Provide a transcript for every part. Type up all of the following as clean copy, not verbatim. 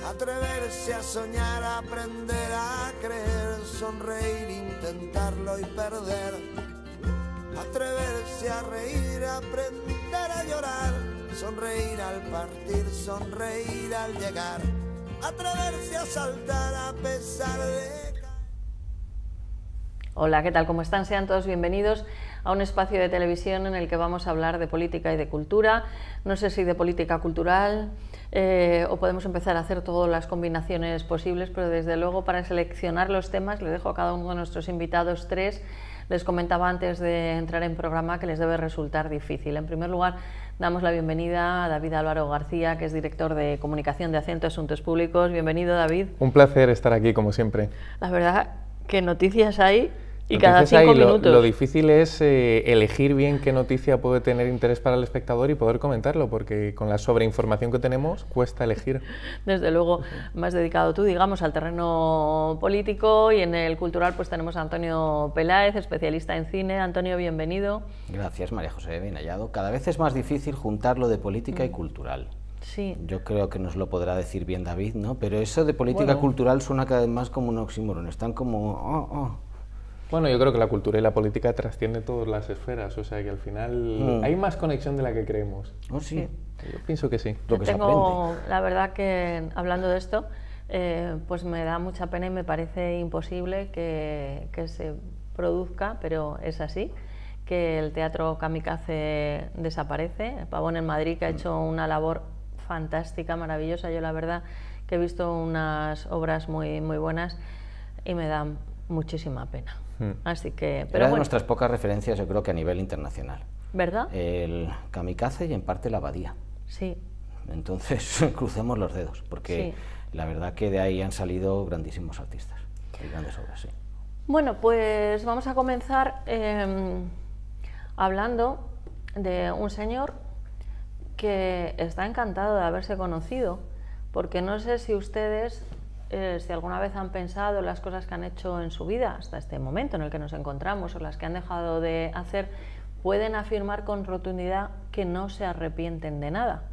Atreverse a soñar, aprender a creer, sonreír, intentarlo y perder. Atreverse a reír, aprender a llorar, sonreír al partir, sonreír al llegar. Atreverse a saltar a pesar de... Hola, ¿qué tal? ¿Cómo están? Sean todos bienvenidos a un espacio de televisión en el que vamos a hablar de política y de cultura. No sé si de política cultural o podemos empezar a hacer todas las combinaciones posibles, pero desde luego para seleccionar los temas le dejo a cada uno de nuestros invitados tres. Les comentaba antes de entrar en programa que les debe resultar difícil. En primer lugar, damos la bienvenida a David Álvaro García, que es director de comunicación de Acento Asuntos Públicos. Bienvenido, David. Un placer estar aquí, como siempre. La verdad, ¿qué noticias hay? Y noticias cada 5 hay, minutos. Lo difícil es elegir bien qué noticia puede tener interés para el espectador y poder comentarlo, porque con la sobreinformación que tenemos cuesta elegir. Desde luego, más dedicado tú, digamos, al terreno político, y en el cultural pues tenemos a Antonio Peláez, especialista en cine. Antonio, bienvenido. Gracias, María José, bien hallado. Cada vez es más difícil juntar lo de política y cultural. Sí. Yo creo que nos lo podrá decir bien David, ¿no? Pero eso de política cultural suena cada vez más como un oxímoron. Están como... Bueno, yo creo que la cultura y la política trascienden todas las esferas, o sea que al final hay más conexión de la que creemos. ¿Oh, sí? Yo pienso que sí. Lo que se Tengo, aprende. la verdad que hablando de esto, pues me da mucha pena y me parece imposible que se produzca, pero es así, que el Teatro Kamikaze desaparece. Pavón en Madrid, que ha hecho una labor fantástica, maravillosa. Yo la verdad que he visto unas obras muy buenas y me da muchísima pena. Así que, pero Era de bueno, nuestras pocas referencias, yo creo que a nivel internacional. ¿Verdad? El Kamikaze y en parte la Abadía. Sí. Entonces, crucemos los dedos, porque Sí. la verdad que de ahí han salido grandísimos artistas y grandes obras, sí. Bueno, pues vamos a comenzar hablando de un señor que está encantado de haberse conocido, porque no sé si ustedes, si alguna vez han pensado en las cosas que han hecho en su vida hasta este momento en el que nos encontramos, o las que han dejado de hacer, pueden afirmar con rotundidad que no se arrepienten de nada.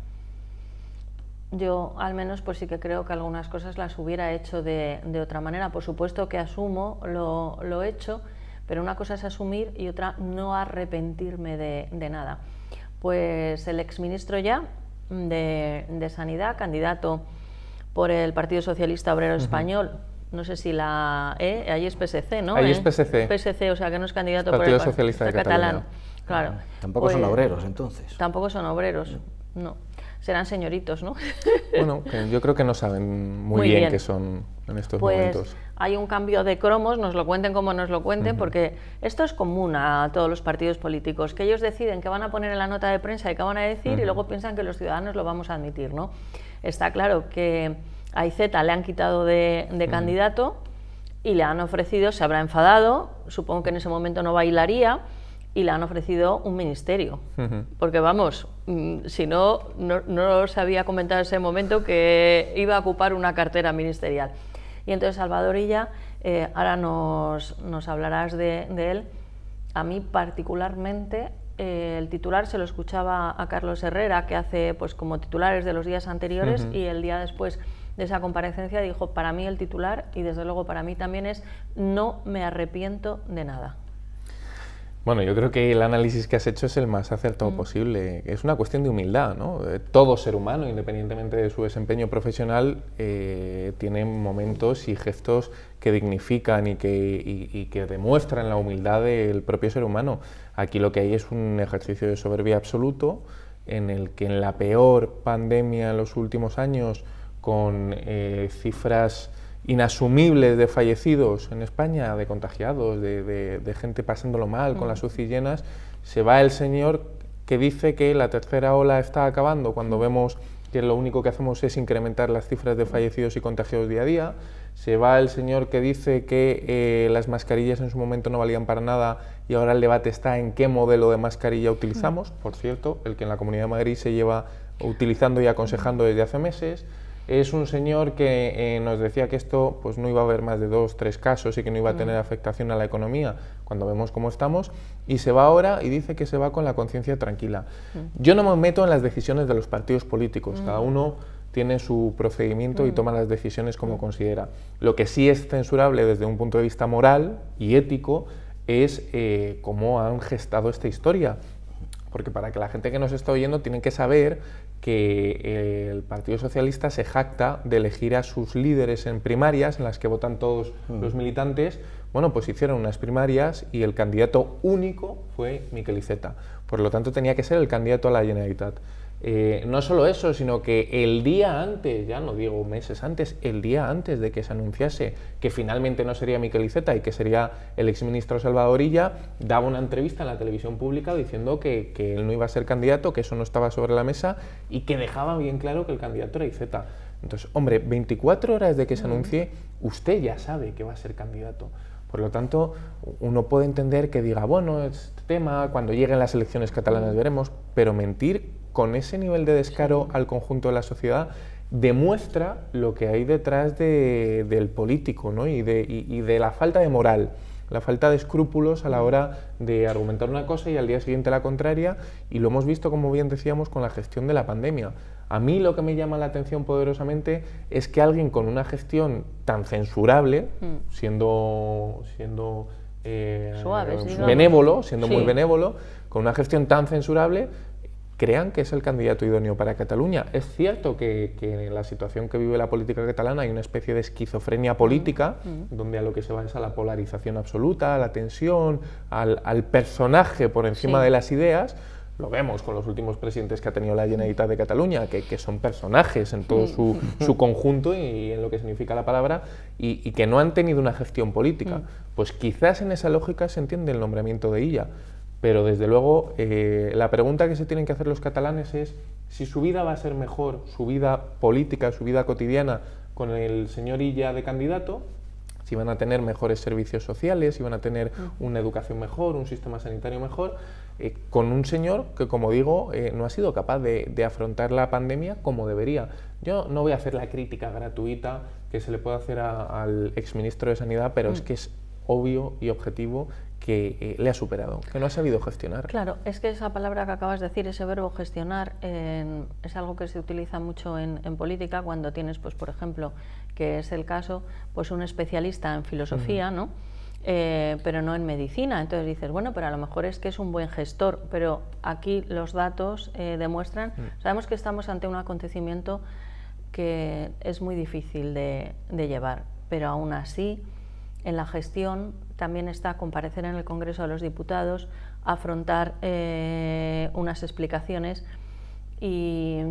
Yo al menos pues sí que creo que algunas cosas las hubiera hecho de otra manera. Por supuesto que asumo lo hecho, pero una cosa es asumir y otra no arrepentirme de nada. Pues el exministro ya de Sanidad, candidato por el Partido Socialista Obrero Español, no sé si ahí es PSC, ¿no? Ahí es PSC. PSC, o sea que no es candidato Partido por el Socialista de catalán. Claro. Tampoco son obreros, entonces. Tampoco son obreros, no. Serán señoritos, ¿no? Bueno, que yo creo que no saben muy bien qué son en estos momentos. Hay un cambio de cromos, nos lo cuenten como nos lo cuenten, porque esto es común a todos los partidos políticos, que ellos deciden qué van a poner en la nota de prensa y qué van a decir, y luego piensan que los ciudadanos lo vamos a admitir, ¿no? Está claro que a Iceta le han quitado de candidato y le han ofrecido, se habrá enfadado, supongo que en ese momento no bailaría, y le han ofrecido un ministerio, porque vamos, si no sabía comentar en ese momento que iba a ocupar una cartera ministerial. Y entonces Salvador Illa, ahora nos hablarás de él. A mí particularmente el titular se lo escuchaba a Carlos Herrera, que hace pues como titulares de los días anteriores, y el día después de esa comparecencia dijo: para mí el titular, y desde luego para mí también, es no me arrepiento de nada. Bueno, yo creo que el análisis que has hecho es el más acertado posible. Es una cuestión de humildad, ¿no? Todo ser humano, independientemente de su desempeño profesional, tiene momentos y gestos que dignifican y que demuestran la humildad del propio ser humano. Aquí lo que hay es un ejercicio de soberbia absoluto, en el que en la peor pandemia en los últimos años, con cifras inasumibles de fallecidos en España, de contagiados, de gente pasándolo mal, con las UCI llenas, se va el señor que dice que la tercera ola está acabando, cuando vemos que lo único que hacemos es incrementar las cifras de fallecidos y contagiados día a día. Se va el señor que dice que las mascarillas en su momento no valían para nada, y ahora el debate está en qué modelo de mascarilla utilizamos, por cierto, el que en la Comunidad de Madrid se lleva utilizando y aconsejando desde hace meses. Es un señor que nos decía que esto pues no iba a haber más de 2 o 3 casos y que no iba a tener afectación a la economía, cuando vemos cómo estamos, y se va ahora y dice que se va con la conciencia tranquila. Yo no me meto en las decisiones de los partidos políticos, cada uno tiene su procedimiento y toma las decisiones como considera. Lo que sí es censurable desde un punto de vista moral y ético es cómo han gestado esta historia. Porque para que la gente que nos está oyendo tiene que saber que el Partido Socialista se jacta de elegir a sus líderes en primarias, en las que votan todos los militantes. Bueno, pues hicieron unas primarias y el candidato único fue Miquel Iceta. Por lo tanto, tenía que ser el candidato a la Generalitat. No solo eso, sino que el día antes, ya no digo meses antes, el día antes de que se anunciase que finalmente no sería Miquel Iceta y que sería el exministro Salvador Illa, daba una entrevista en la televisión pública diciendo que él no iba a ser candidato, que eso no estaba sobre la mesa y que dejaba bien claro que el candidato era Iceta. Entonces, hombre, 24 horas de que se anuncie, usted ya sabe que va a ser candidato. Por lo tanto, uno puede entender que diga, bueno, este tema, cuando lleguen las elecciones catalanas veremos, pero mentir con ese nivel de descaro al conjunto de la sociedad demuestra lo que hay detrás del político, ¿no? y de la falta de moral, la falta de escrúpulos a la hora de argumentar una cosa y al día siguiente la contraria, y lo hemos visto, como bien decíamos, con la gestión de la pandemia. A mí lo que me llama la atención poderosamente es que alguien con una gestión tan censurable, siendo suaves, benévolo, siendo muy benévolo, con una gestión tan censurable, crean que es el candidato idóneo para Cataluña. Es cierto que en la situación que vive la política catalana hay una especie de esquizofrenia política, donde a lo que se va es a la polarización absoluta, a la tensión, al personaje por encima de las ideas. Lo vemos con los últimos presidentes que ha tenido la Generalitat de Cataluña, que son personajes en todo su conjunto y en lo que significa la palabra, y que no han tenido una gestión política. Pues quizás en esa lógica se entiende el nombramiento de Illa. Pero desde luego la pregunta que se tienen que hacer los catalanes es si su vida va a ser mejor, su vida política, su vida cotidiana con el señor Illa de candidato, si van a tener mejores servicios sociales, si van a tener una educación mejor, un sistema sanitario mejor, con un señor que, como digo, no ha sido capaz de afrontar la pandemia como debería. Yo no voy a hacer la crítica gratuita que se le puede hacer al exministro de Sanidad, pero es que es obvio y objetivo que le ha superado, que no ha sabido gestionar. Claro, es que esa palabra que acabas de decir, ese verbo gestionar, es algo que se utiliza mucho en política cuando tienes, pues por ejemplo, que es el caso, pues un especialista en filosofía, ¿no? Pero no en medicina. Entonces dices, bueno, pero a lo mejor es que es un buen gestor, pero aquí los datos demuestran, sabemos que estamos ante un acontecimiento que es muy difícil de llevar, pero aún así, en la gestión también está comparecer en el Congreso de los Diputados, afrontar unas explicaciones y...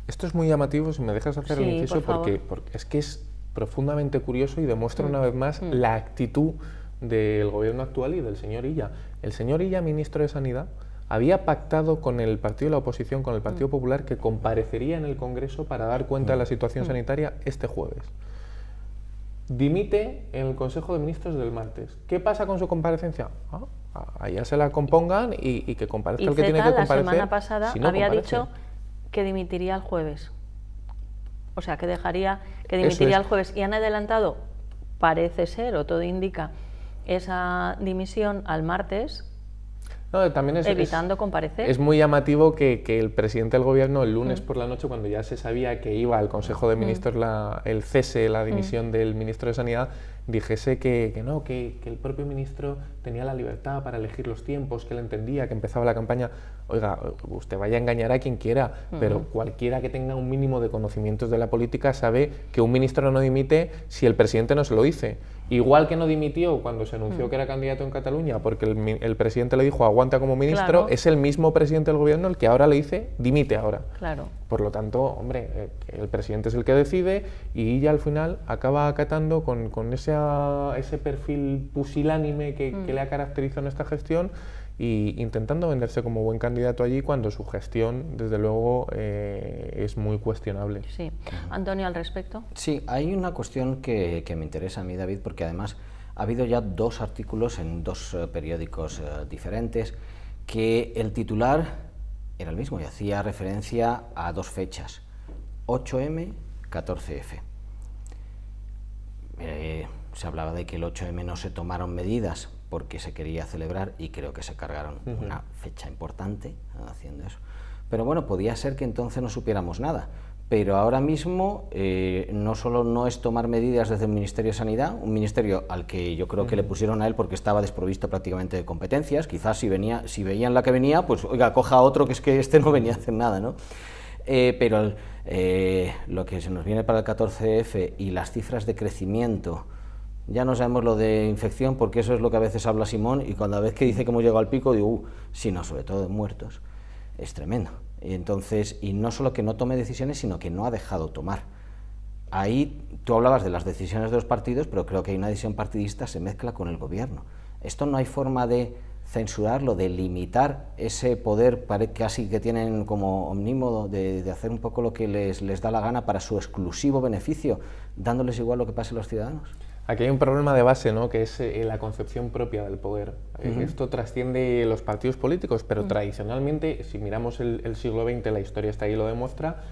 Esto es muy llamativo, si me dejas hacer el inciso, porque es que es profundamente curioso y demuestra una vez más la actitud del gobierno actual y del señor Illa. El señor Illa, ministro de Sanidad, había pactado con el partido de la oposición, con el Partido Popular, que comparecería en el Congreso para dar cuenta de la situación sanitaria este jueves. Dimite en el Consejo de Ministros del martes. ¿Qué pasa con su comparecencia? Allá se la compongan y que comparezca el que tiene que comparecer. La semana pasada había dicho que dimitiría el jueves. O sea, que dimitiría el jueves. Y han adelantado, parece ser, o todo indica, esa dimisión al martes, también evitando comparecer. Es muy llamativo que el presidente del gobierno el lunes por la noche, cuando ya se sabía que iba al Consejo de Ministros el cese, la dimisión del ministro de Sanidad, dijese que el propio ministro tenía la libertad para elegir los tiempos, que él entendía, que empezaba la campaña. Oiga, usted vaya a engañar a quien quiera, pero cualquiera que tenga un mínimo de conocimientos de la política sabe que un ministro no dimite si el presidente no se lo dice. Igual que no dimitió cuando se anunció que era candidato en Cataluña porque el presidente le dijo aguanta como ministro, es el mismo presidente del gobierno el que ahora le dice dimite ahora. Claro. Por lo tanto, hombre, el presidente es el que decide y ella al final acaba acatando con ese perfil pusilánime que le ha caracterizado en esta gestión y intentando venderse como buen candidato allí cuando su gestión, desde luego, es muy cuestionable. Sí. Antonio, al respecto. Sí, hay una cuestión que me interesa a mí, David, porque además ha habido ya 2 artículos en 2 periódicos diferentes que el titular era el mismo y hacía referencia a 2 fechas, 8M, 14F. Se hablaba de que el 8M no se tomaron medidas porque se quería celebrar y creo que se cargaron una fecha importante haciendo eso. Pero bueno, podía ser que entonces no supiéramos nada, pero ahora mismo no solo no es tomar medidas desde el Ministerio de Sanidad, un ministerio al que yo creo que le pusieron a él porque estaba desprovisto prácticamente de competencias, quizás si veían la que venía, pues oiga, coja a otro, que es que este no venía a hacer nada, ¿no? Pero lo que se nos viene para el 14F y las cifras de crecimiento, ya no sabemos lo de infección, porque eso es lo que a veces habla Simón, y cada vez que dice que hemos llegado al pico, digo, sí, no, sobre todo de muertos, es tremendo. Y entonces, y no solo que no tome decisiones, sino que no ha dejado tomar. Ahí tú hablabas de las decisiones de los partidos, pero creo que hay una decisión partidista, se mezcla con el gobierno. Esto no hay forma de censurarlo, de limitar ese poder casi que tienen como omnímodo de hacer un poco lo que les da la gana para su exclusivo beneficio, dándoles igual lo que pase a los ciudadanos. Aquí hay un problema de base, ¿no?, que es la concepción propia del poder. Esto trasciende los partidos políticos, pero tradicionalmente, si miramos el siglo XX, la historia está ahí y lo demuestra,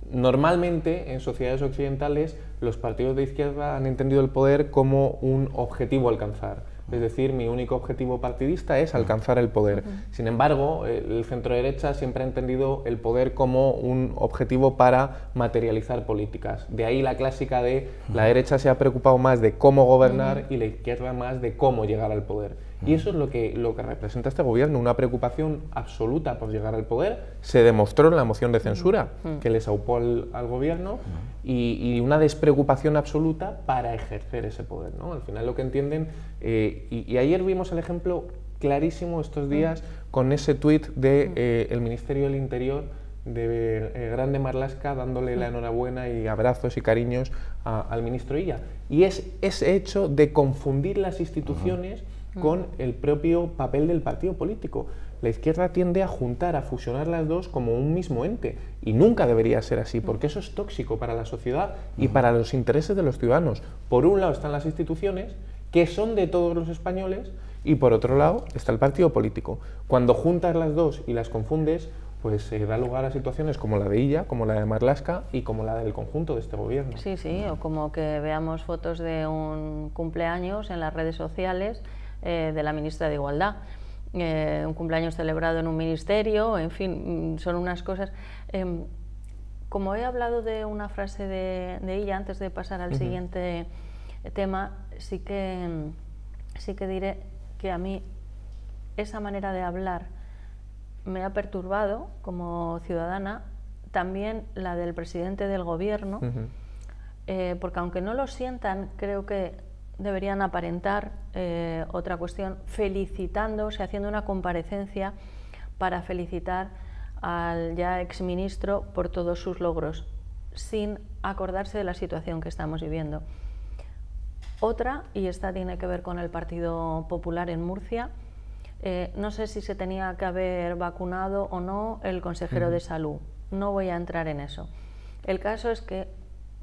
normalmente en sociedades occidentales los partidos de izquierda han entendido el poder como un objetivo a alcanzar. Es decir, mi único objetivo partidista es alcanzar el poder. Sin embargo, el centro-derecha siempre ha entendido el poder como un objetivo para materializar políticas. De ahí la clásica de la derecha se ha preocupado más de cómo gobernar y la izquierda más de cómo llegar al poder. Y eso es lo que representa este gobierno, una preocupación absoluta por llegar al poder. Se demostró en la moción de censura que les aupó al gobierno y una despreocupación absoluta para ejercer ese poder, ¿no? Al final lo que entienden, y ayer vimos el ejemplo clarísimo estos días con ese tuit de el Ministerio del Interior de Grande Marlaska dándole la enhorabuena y abrazos y cariños al ministro Illa. Y es ese hecho de confundir las instituciones con el propio papel del partido político. La izquierda tiende a juntar, a fusionar las dos como un mismo ente, y nunca debería ser así, porque eso es tóxico para la sociedad y para los intereses de los ciudadanos. Por un lado están las instituciones, que son de todos los españoles, y por otro lado está el partido político. Cuando juntas las dos y las confundes, pues da lugar a situaciones como la de Illa, como la de Marlaska y como la del conjunto de este gobierno. Sí, sí, o como que veamos fotos de un cumpleaños en las redes sociales de la ministra de Igualdad, un cumpleaños celebrado en un ministerio, en fin, son unas cosas. Como he hablado de una frase de ella antes de pasar al siguiente tema, sí que diré que a mí esa manera de hablar me ha perturbado como ciudadana, también la del presidente del gobierno, porque aunque no lo sientan, creo que deberían aparentar otra cuestión, felicitándose, haciendo una comparecencia para felicitar al ya exministro por todos sus logros, sin acordarse de la situación que estamos viviendo. Otra, y esta tiene que ver con el Partido Popular en Murcia, no sé si se tenía que haber vacunado o no el consejero de Salud, no voy a entrar en eso. El caso es que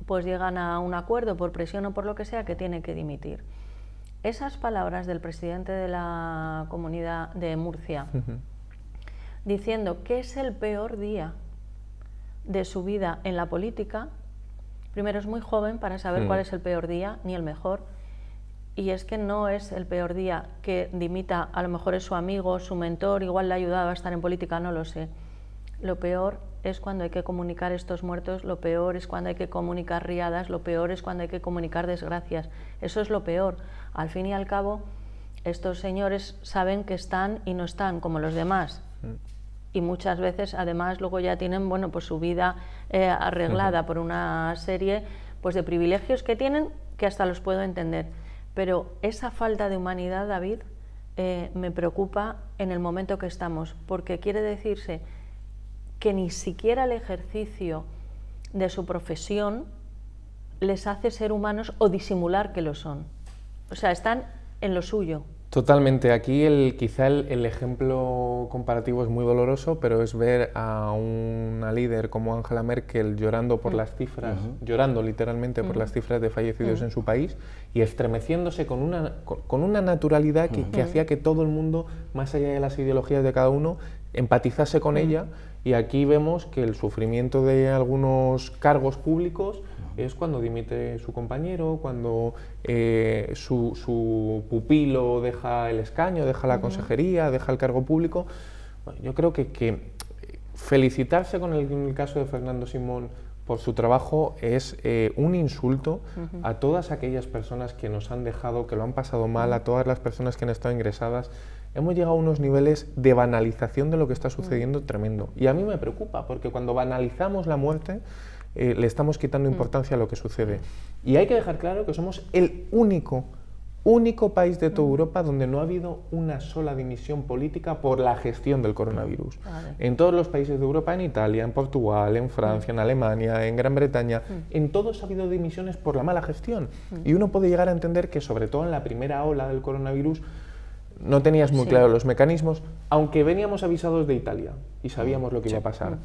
pues llegan a un acuerdo por presión o por lo que sea que tiene que dimitir. Esas palabras del presidente de la Comunidad de Murcia diciendo que es el peor día de su vida en la política, primero es muy joven para saber cuál es el peor día ni el mejor, y es que no es el peor día que dimita, a lo mejor es su amigo, su mentor, igual le ha ayudado a estar en política, no lo sé. Lo peor es cuando hay que comunicar estos muertos, lo peor es cuando hay que comunicar riadas, lo peor es cuando hay que comunicar desgracias. Eso es lo peor. Al fin y al cabo, estos señores saben que están y no están como los demás. Y muchas veces, además, luego ya tienen, bueno, pues su vida arreglada por una serie pues de privilegios que tienen, que hasta los puedo entender. Pero esa falta de humanidad, David, me preocupa en el momento que estamos, porque quiere decirse que ni siquiera el ejercicio de su profesión les hace ser humanos o disimular que lo son. O sea, están en lo suyo. Totalmente. Aquí quizá el ejemplo comparativo es muy doloroso, pero es ver a una líder como Angela Merkel llorando por las cifras, llorando literalmente por las cifras de fallecidos en su país y estremeciéndose con una naturalidad que hacía que todo el mundo, más allá de las ideologías de cada uno, empatizase con ella. Y aquí vemos que el sufrimiento de algunos cargos públicos es cuando dimite su compañero, cuando su pupilo deja el escaño, deja la consejería, deja el cargo público. Bueno, yo creo que felicitarse con el caso de Fernando Simón por su trabajo es un insulto a todas aquellas personas que nos han dejado, que lo han pasado mal, a todas las personas que han estado ingresadas. Hemos llegado a unos niveles de banalización de lo que está sucediendo tremendo. Y a mí me preocupa, porque cuando banalizamos la muerte, le estamos quitando importancia a lo que sucede. Y hay que dejar claro que somos el único país de toda Europa donde no ha habido una sola dimisión política por la gestión del coronavirus. En todos los países de Europa, en Italia, en Portugal, en Francia, en Alemania, en Gran Bretaña, en todos ha habido dimisiones por la mala gestión. Y uno puede llegar a entender que, sobre todo en la primera ola del coronavirus, no tenías muy claro los mecanismos, aunque veníamos avisados de Italia y sabíamos lo que iba a pasar.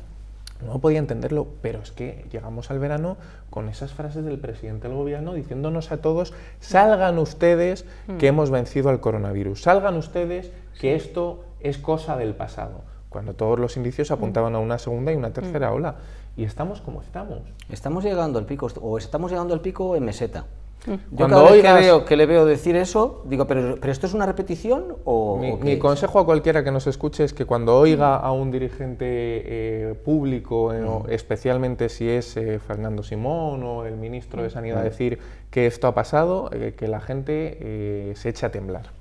No podía entenderlo, pero es que llegamos al verano con esas frases del presidente del gobierno diciéndonos a todos: salgan ustedes que hemos vencido al coronavirus, salgan ustedes que esto es cosa del pasado, cuando todos los indicios apuntaban a una segunda y una tercera ola. Y estamos como estamos. Estamos llegando al pico, o estamos llegando al pico en meseta. Yo Cuando cada vez que le veo decir eso, digo, ¿pero esto es una repetición o mi consejo a cualquiera que nos escuche es que cuando oiga a un dirigente público, especialmente si es Fernando Simón o el ministro de Sanidad, decir que esto ha pasado, que la gente se eche a temblar.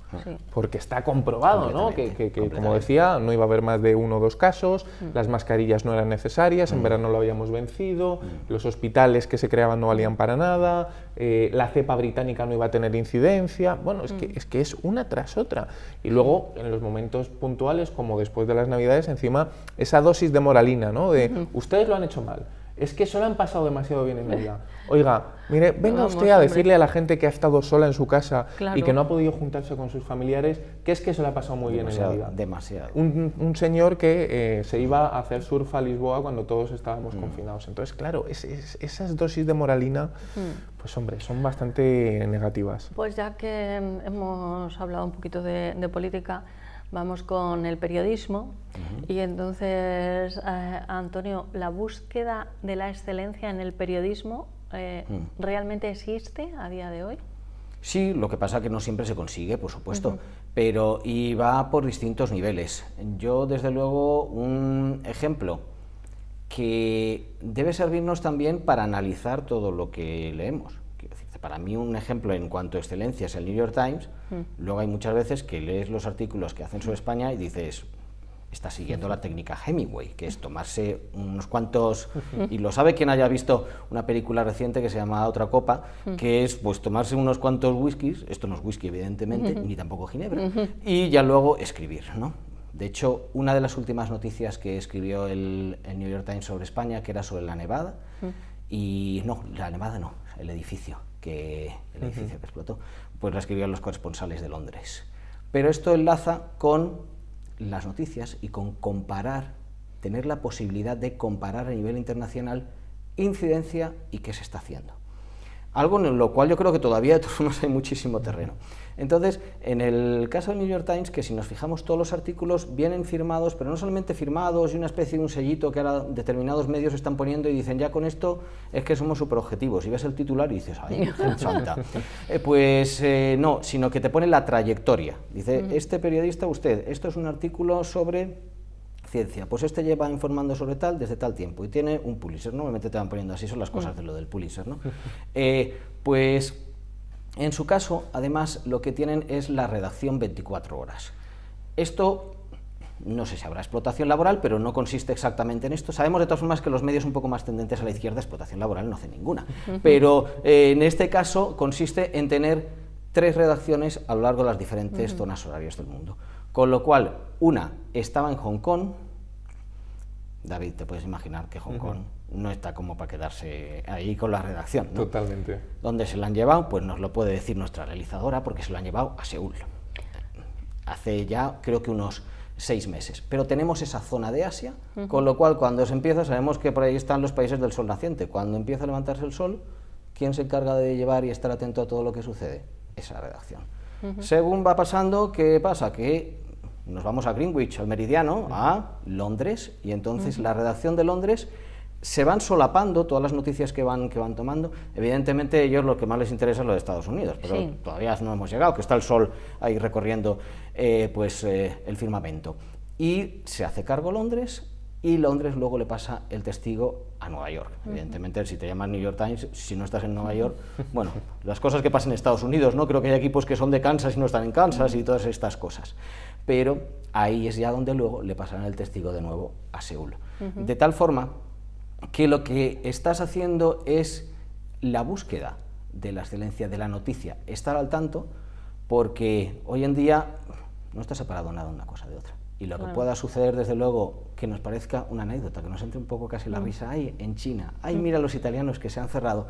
Porque está comprobado, ¿no? que como decía, no iba a haber más de 1 o 2 casos, las mascarillas no eran necesarias, en verano lo habíamos vencido, los hospitales que se creaban no valían para nada, la cepa británica no iba a tener incidencia. Bueno, es que es una tras otra. Y luego, en los momentos puntuales, como después de las Navidades, encima, esa dosis de moralina, ¿no? De ustedes lo han hecho mal. Es que se lo han pasado demasiado bien en Navidad. Oiga, mire, venga usted a decirle a la gente que ha estado sola en su casa y que no ha podido juntarse con sus familiares, que es que se lo ha pasado muy bien en Navidad. Demasiado. Un señor que se iba a hacer surf a Lisboa cuando todos estábamos confinados. Entonces, claro, esas dosis de moralina, pues hombre, son bastante negativas. Pues ya que hemos hablado un poquito de política, vamos con el periodismo. Y entonces, Antonio, ¿la búsqueda de la excelencia en el periodismo realmente existe a día de hoy? Sí, lo que pasa que no siempre se consigue, por supuesto, pero y va por distintos niveles. Yo, desde luego, un ejemplo que debe servirnos también para analizar todo lo que leemos. Para mí, un ejemplo en cuanto a excelencia es el New York Times. Luego hay muchas veces que lees los artículos que hacen sobre España y dices: está siguiendo la técnica Hemingway, que es tomarse unos cuantos, y lo sabe quien haya visto una película reciente que se llama Otra Copa, que es pues tomarse unos cuantos whiskies, esto no es whisky evidentemente, ni tampoco ginebra, y ya luego escribir, ¿no? De hecho, una de las últimas noticias que escribió el New York Times sobre España, que era sobre la nevada, y no, la nevada no, el edificio que explotó, pues la escribían los corresponsales de Londres. Pero esto enlaza con las noticias y con comparar, tener la posibilidad de comparar a nivel internacional incidencia y qué se está haciendo. Algo en lo cual yo creo que todavía de todas formas hay muchísimo terreno. Entonces, en el caso del New York Times, que si nos fijamos, todos los artículos vienen firmados, pero no solamente firmados y una especie de un sellito que ahora determinados medios están poniendo y dicen: ya con esto es que somos superobjetivos. Y ves el titular y dices: ¡ay, santa! No, sino que te pone la trayectoria. Dice: este periodista, esto es un artículo sobre ciencia, pues este lleva informando sobre tal desde tal tiempo y tiene un Pulitzer. Normalmente te van poniendo así, son las cosas de lo del Pulitzer, ¿no? Pues en su caso, además, lo que tienen es la redacción 24 horas. Esto, no sé si habrá explotación laboral, pero no consiste exactamente en esto. Sabemos de todas formas que los medios un poco más tendentes a la izquierda, explotación laboral no hace ninguna. Pero en este caso consiste en tener 3 redacciones a lo largo de las diferentes zonas horarias del mundo. Con lo cual, una estaba en Hong Kong. David, te puedes imaginar que Hong Kong no está como para quedarse ahí con la redacción, ¿no? Totalmente. ¿Dónde se la han llevado? Pues nos lo puede decir nuestra realizadora, porque se lo han llevado a Seúl. Hace ya, creo que unos 6 meses. Pero tenemos esa zona de Asia, con lo cual cuando se empieza, sabemos que por ahí están los países del sol naciente. Cuando empieza a levantarse el sol, ¿quién se encarga de llevar y estar atento a todo lo que sucede? Esa redacción. Según va pasando, ¿qué pasa? Que nos vamos a Greenwich, al meridiano, a Londres, y entonces la redacción de Londres se van solapando todas las noticias que van tomando. Evidentemente, a ellos lo que más les interesa es lo de Estados Unidos, pero todavía no hemos llegado, que está el sol ahí recorriendo el firmamento. Y se hace cargo Londres y Londres luego le pasa el testigo a Nueva York. Evidentemente, si te llamas New York Times, si no estás en Nueva York, bueno, las cosas que pasan en Estados Unidos, ¿no? Creo que hay equipos que son de Kansas y no están en Kansas y todas estas cosas. Pero ahí es ya donde luego le pasarán el testigo de nuevo a Seúl. De tal forma que lo que estás haciendo es la búsqueda de la excelencia de la noticia, estar al tanto, porque hoy en día no está separado nada una cosa de otra. Y lo que pueda suceder, desde luego, que nos parezca una anécdota, que nos entre un poco casi la risa, ay, en China, ay, mira los italianos que se han cerrado,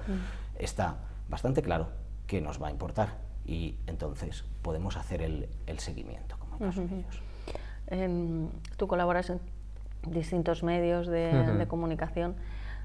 está bastante claro que nos va a importar y entonces podemos hacer el seguimiento, como en caso de ellos. Tú colaboras en distintos medios de comunicación,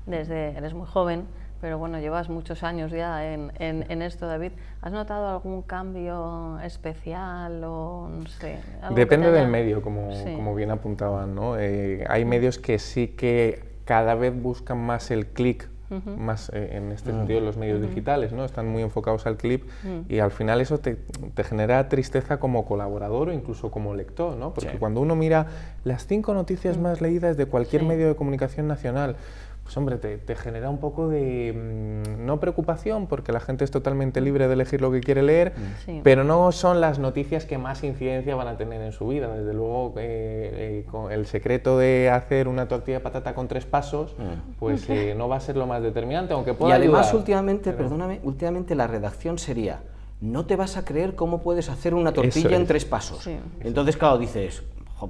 eres muy joven, pero bueno, llevas muchos años ya en esto, David. ¿Has notado algún cambio especial o no sé? Depende del medio, como bien apuntaban, ¿no? Hay medios que sí que cada vez buscan más el clic, más en este sentido los medios digitales, ¿no? Están muy enfocados al clip y al final eso te genera tristeza como colaborador o incluso como lector, ¿no? Porque cuando uno mira las 5 noticias más leídas de cualquier medio de comunicación nacional, pues hombre, te genera un poco de, no preocupación, porque la gente es totalmente libre de elegir lo que quiere leer, pero no son las noticias que más incidencia van a tener en su vida. Desde luego, el secreto de hacer una tortilla de patata con 3 pasos, pues no va a ser lo más determinante, aunque pueda ayudar. Y además, últimamente, perdóname, últimamente la redacción sería, no te vas a creer cómo puedes hacer una tortilla en 3 pasos. Entonces, claro, dices,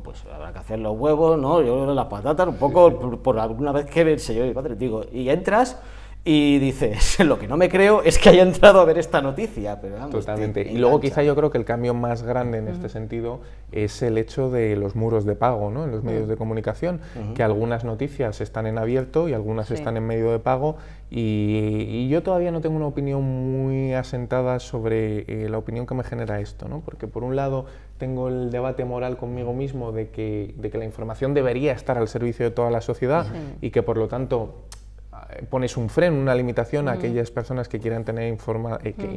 pues habrá que hacer los huevos, ¿no? Yo las patatas, un poco por alguna vez que sé yo, padre, digo, y entras y dices, lo que no me creo es que haya entrado a ver esta noticia. Pero vamos, totalmente. Y luego quizá yo creo que el cambio más grande en este sentido es el hecho de los muros de pago, ¿no? En los medios de comunicación, que algunas noticias están en abierto y algunas están en medio de pago, y yo todavía no tengo una opinión muy asentada sobre la opinión que me genera esto, ¿no? Porque por un lado tengo el debate moral conmigo mismo de que la información debería estar al servicio de toda la sociedad y que por lo tanto pones un freno, una limitación a aquellas personas que quieran tener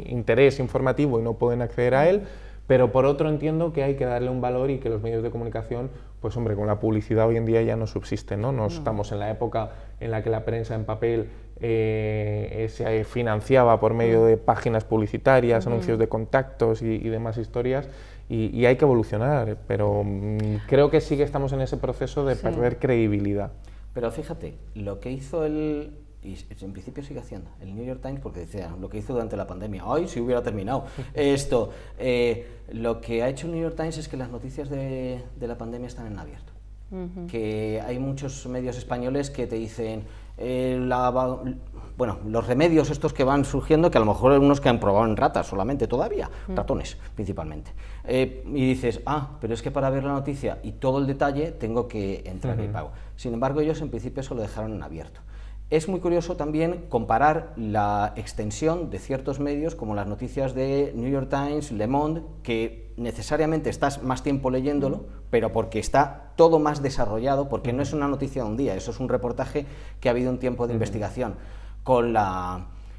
interés informativo y no pueden acceder a él, pero por otro entiendo que hay que darle un valor y que los medios de comunicación, pues hombre, con la publicidad hoy en día ya no subsisten, ¿no? No estamos en la época en la que la prensa en papel se financiaba por medio de páginas publicitarias, anuncios de contactos y demás historias, y hay que evolucionar, pero creo que sí que estamos en ese proceso de perder credibilidad. Pero fíjate, lo que hizo y en principio sigue haciendo el New York Times, porque decía, lo que hizo durante la pandemia, ¡ay, si hubiera terminado esto! Lo que ha hecho el New York Times es que las noticias de la pandemia están en abierto. Que hay muchos medios españoles que te dicen, bueno, los remedios estos que van surgiendo, que a lo mejor hay unos que han probado en ratas solamente todavía, ratones principalmente, y dices, pero es que para ver la noticia y todo el detalle tengo que entrar y pago. Sin embargo, ellos en principio se lo dejaron en abierto. Es muy curioso también comparar la extensión de ciertos medios como las noticias de New York Times, Le Monde, que necesariamente estás más tiempo leyéndolo, pero porque está todo más desarrollado, porque no es una noticia de un día, eso es un reportaje que ha habido un tiempo de investigación, con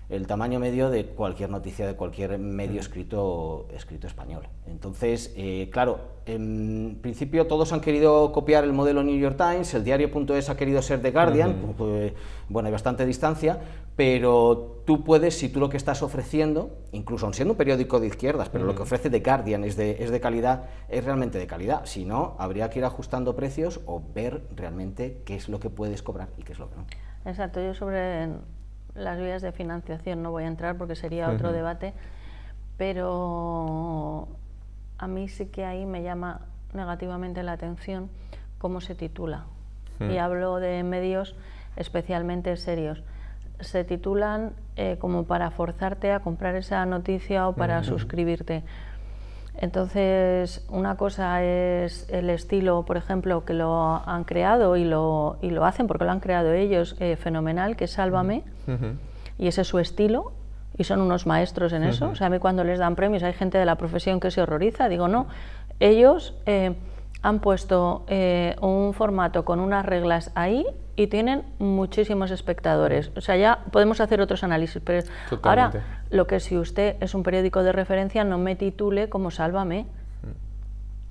el tamaño medio de cualquier noticia de cualquier medio escrito español. Entonces, claro, en principio todos han querido copiar el modelo New York Times, el diario.es ha querido ser The Guardian, pues, bueno, hay bastante distancia, pero tú puedes, si tú lo que estás ofreciendo, incluso aun siendo un periódico de izquierdas, pero lo que ofrece The Guardian es de calidad, es realmente de calidad. Si no, habría que ir ajustando precios o ver realmente qué es lo que puedes cobrar y qué es lo que no. Exacto, yo sobre las vías de financiación no voy a entrar porque sería otro debate, pero a mí sí que ahí me llama negativamente la atención cómo se titula. Y hablo de medios especialmente serios. Se titulan como para forzarte a comprar esa noticia o para suscribirte. Entonces, una cosa es el estilo, por ejemplo, que lo han creado y lo hacen porque lo han creado ellos, fenomenal, que es Sálvame, y ese es su estilo, y son unos maestros en eso. O sea, a mí cuando les dan premios hay gente de la profesión que se horroriza, digo, no, ellos han puesto un formato con unas reglas ahí y tienen muchísimos espectadores. O sea, ya podemos hacer otros análisis, pero ahora, lo que si usted es un periódico de referencia, no me titule como Sálvame.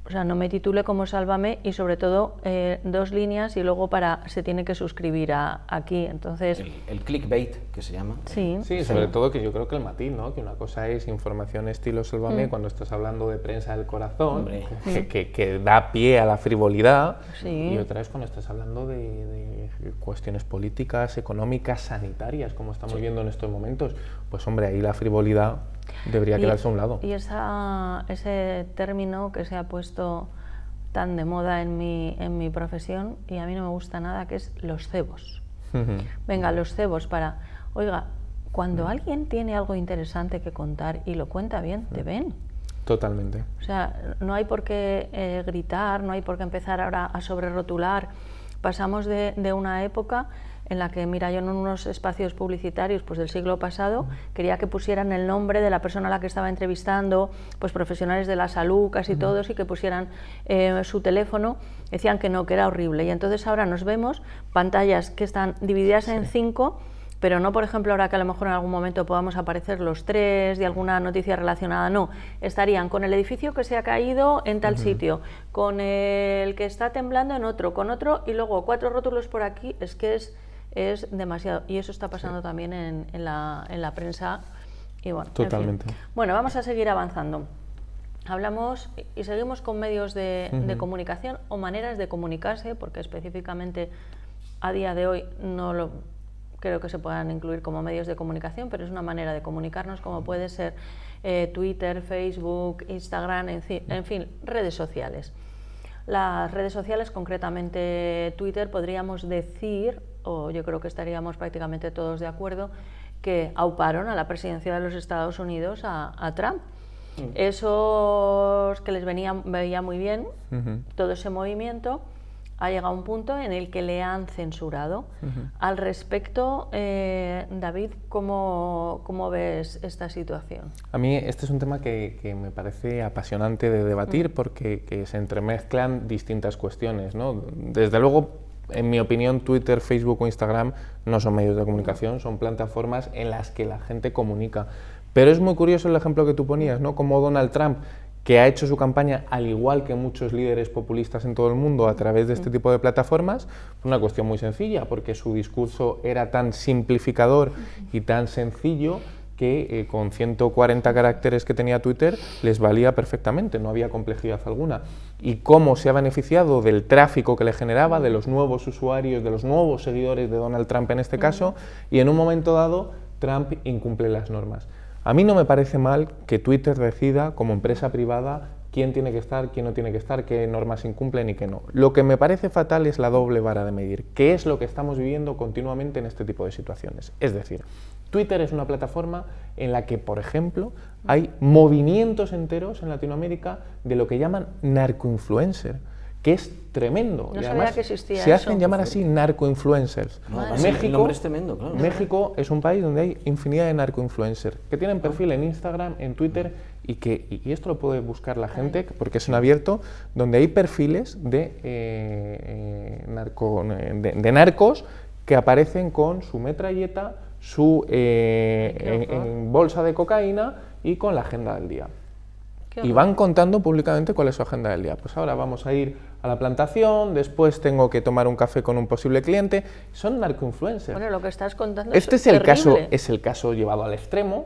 O sea, no me titule como Sálvame y sobre todo 2 líneas y luego se tiene que suscribir aquí. Entonces, el clickbait, que se llama. Sí, sí, sobre todo que yo creo que el matiz, ¿no? Que una cosa es información estilo Sálvame cuando estás hablando de prensa del corazón, que da pie a la frivolidad, y otra es cuando estás hablando de cuestiones políticas, económicas, sanitarias, como estamos viendo en estos momentos. Pues hombre, ahí la frivolidad debería quedarse a un lado. Y ese término que se ha puesto tan de moda en mi profesión, y a mí no me gusta nada, que es los cebos. Venga, los cebos oiga, cuando alguien tiene algo interesante que contar y lo cuenta bien, te ven. Totalmente. O sea, no hay por qué gritar, no hay por qué empezar ahora a sobrerotular. Pasamos de una época en la que, mira, yo en unos espacios publicitarios pues del siglo pasado quería que pusieran el nombre de la persona a la que estaba entrevistando, pues profesionales de la salud, casi todos, y que pusieran su teléfono. Decían que no, que era horrible. Y entonces ahora nos vemos pantallas que están divididas en 5, pero no, por ejemplo, ahora que a lo mejor en algún momento podamos aparecer los 3 de alguna noticia relacionada, no. Estarían con el edificio que se ha caído en tal sitio, con el que está temblando en otro, con otro, y luego 4 rótulos por aquí. Es que es demasiado, y eso está pasando también en la prensa. Y bueno, totalmente. En fin. Bueno, vamos a seguir avanzando. Hablamos y seguimos con medios de comunicación o maneras de comunicarse, porque específicamente a día de hoy no creo que se puedan incluir como medios de comunicación, pero es una manera de comunicarnos, como puede ser Twitter, Facebook, Instagram, en fin, redes sociales. Las redes sociales, concretamente Twitter, podríamos decir, o yo creo que estaríamos prácticamente todos de acuerdo, que auparon a la presidencia de los Estados Unidos a Trump. Esos que les veía muy bien, todo ese movimiento, ha llegado a un punto en el que le han censurado. Al respecto, David, ¿cómo ves esta situación? A mí este es un tema que me parece apasionante de debatir porque se entremezclan distintas cuestiones, ¿no? Desde luego, en mi opinión, Twitter, Facebook o Instagram no son medios de comunicación, son plataformas en las que la gente comunica. Pero es muy curioso el ejemplo que tú ponías, ¿no? Como Donald Trump, que ha hecho su campaña, al igual que muchos líderes populistas en todo el mundo, a través de este tipo de plataformas, por una cuestión muy sencilla, porque su discurso era tan simplificador y tan sencillo que con 140 caracteres que tenía Twitter les valía perfectamente, no había complejidad alguna. Y cómo se ha beneficiado del tráfico que le generaba, de los nuevos usuarios, de los nuevos seguidores de Donald Trump en este caso, y en un momento dado Trump incumple las normas. A mí no me parece mal que Twitter decida, como empresa privada, quién tiene que estar, quién no tiene que estar, qué normas incumplen y qué no. Lo que me parece fatal es la doble vara de medir, que es lo que estamos viviendo continuamente en este tipo de situaciones. Es decir, Twitter es una plataforma en la que, por ejemplo, hay movimientos enteros en Latinoamérica de lo que llaman narcoinfluencer, que es tremendo. No y sabía además que existía se eso. hacen llamar así narcoinfluencers. El nombre es tremendo, claro. México es un país donde hay infinidad de narcoinfluencers que tienen perfil en Instagram, en Twitter, y esto lo puede buscar la gente porque es en abierto, donde hay perfiles de narcos que aparecen con su metralleta, su en bolsa de cocaína y con la agenda del día. Y van contando públicamente cuál es su agenda del día. Pues ahora vamos a ir a la plantación, después tengo que tomar un café con un posible cliente. Son narcoinfluencers. Bueno, lo que estás contando este es el caso llevado al extremo,